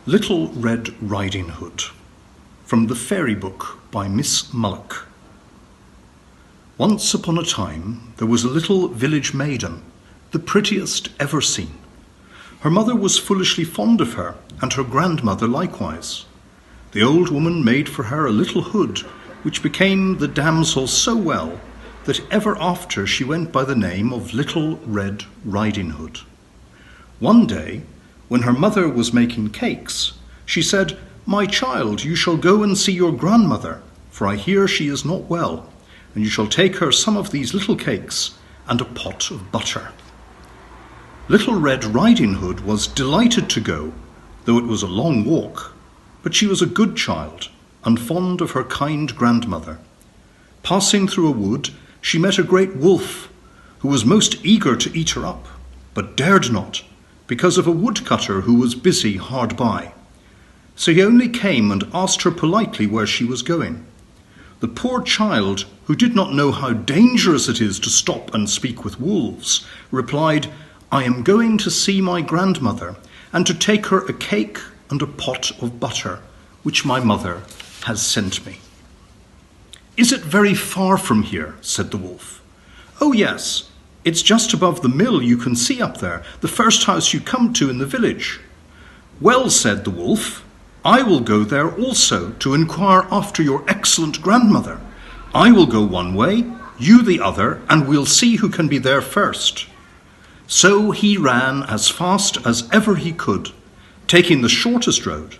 Little Red Riding Hood, from the Fairy Book by Miss Mullock. Once upon a time there was a little village maiden, the prettiest ever seen. Her mother was foolishly fond of her, and her grandmother likewise. The old woman made for her a little hood, which became the damsel so well that ever after she went by the name of Little Red Riding Hood. One day, when her mother was making cakes, she said, "My child, you shall go and see your grandmother, for I hear she is not well, and you shall take her some of these little cakes and a pot of butter." Little Red Riding Hood was delighted to go, though it was a long walk, but she was a good child and fond of her kind grandmother. Passing through a wood, she met a great wolf, who was most eager to eat her up, but dared not, because of a woodcutter who was busy hard by. So he only came and asked her politely where she was going. The poor child, who did not know how dangerous it is to stop and speak with wolves, replied, "I am going to see my grandmother and to take her a cake and a pot of butter, which my mother has sent me." "Is it very far from here?" said the wolf. "Oh yes, it's just above the mill you can see up there, the first house you come to in the village." "Well," said the wolf, "I will go there also to inquire after your excellent grandmother. I will go one way, you the other, and we'll see who can be there first." So he ran as fast as ever he could, taking the shortest road,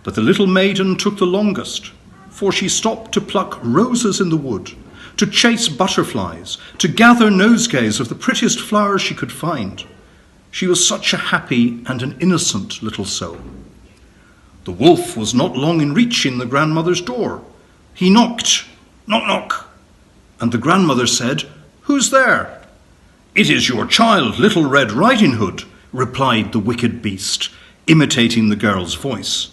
but the little maiden took the longest, for she stopped to pluck roses in the wood, to chase butterflies, to gather nosegays of the prettiest flowers she could find. She was such a happy and an innocent little soul. The wolf was not long in reaching the grandmother's door. He knocked, knock, knock, and the grandmother said, "Who's there?" "It is your child, Little Red Riding Hood," replied the wicked beast, imitating the girl's voice.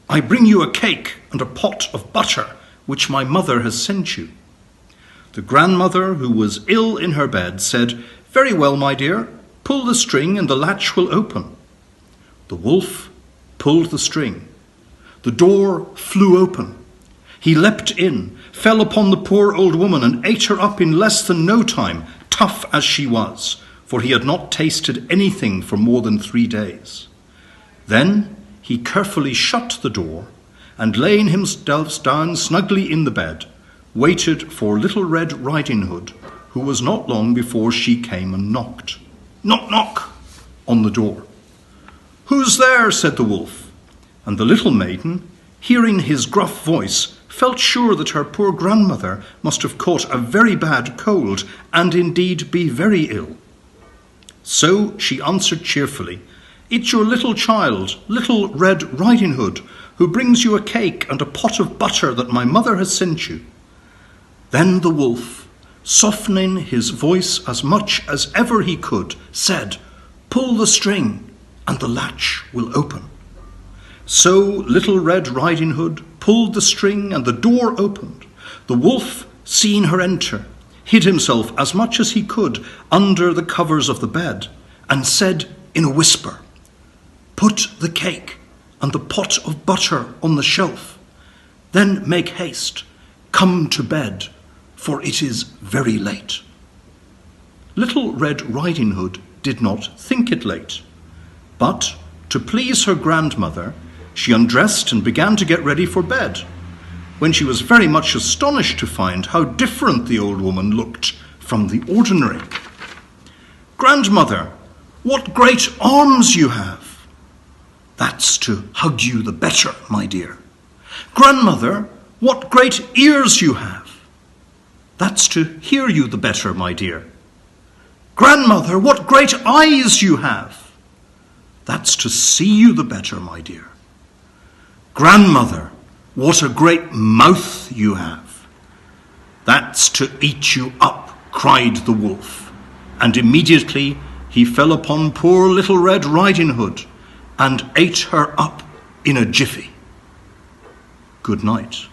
"I bring you a cake and a pot of butter, which my mother has sent you." The grandmother, who was ill in her bed, said, "Very well, my dear, pull the string and the latch will open." The wolf pulled the string. The door flew open. He leapt in, fell upon the poor old woman and ate her up in less than no time, tough as she was, for he had not tasted anything for more than 3 days. Then he carefully shut the door and, laying himself down snugly in the bed, waited for Little Red Riding Hood, who was not long before she came and knocked, knock, knock, on the door. "Who's there?" said the wolf, and the little maiden, hearing his gruff voice, felt sure that her poor grandmother must have caught a very bad cold and indeed be very ill. So she answered cheerfully, "It's your little child, Little Red Riding Hood, who brings you a cake and a pot of butter that my mother has sent you." Then the wolf, softening his voice as much as ever he could, said, "Pull the string and the latch will open." So Little Red Riding Hood pulled the string and the door opened. The wolf, seeing her enter, hid himself as much as he could under the covers of the bed and said in a whisper, "Put the cake and the pot of butter on the shelf. Then make haste, come to bed, for it is very late." Little Red Riding Hood did not think it late, but to please her grandmother, she undressed and began to get ready for bed, when she was very much astonished to find how different the old woman looked from the ordinary. "Grandmother, what great arms you have!" "That's to hug you the better, my dear." "Grandmother, what great ears you have!" "That's to hear you the better, my dear." "Grandmother, what great eyes you have!" "That's to see you the better, my dear." "Grandmother, what a great mouth you have!" "That's to eat you up," cried the wolf, and immediately he fell upon poor Little Red Riding Hood and ate her up in a jiffy. Good night.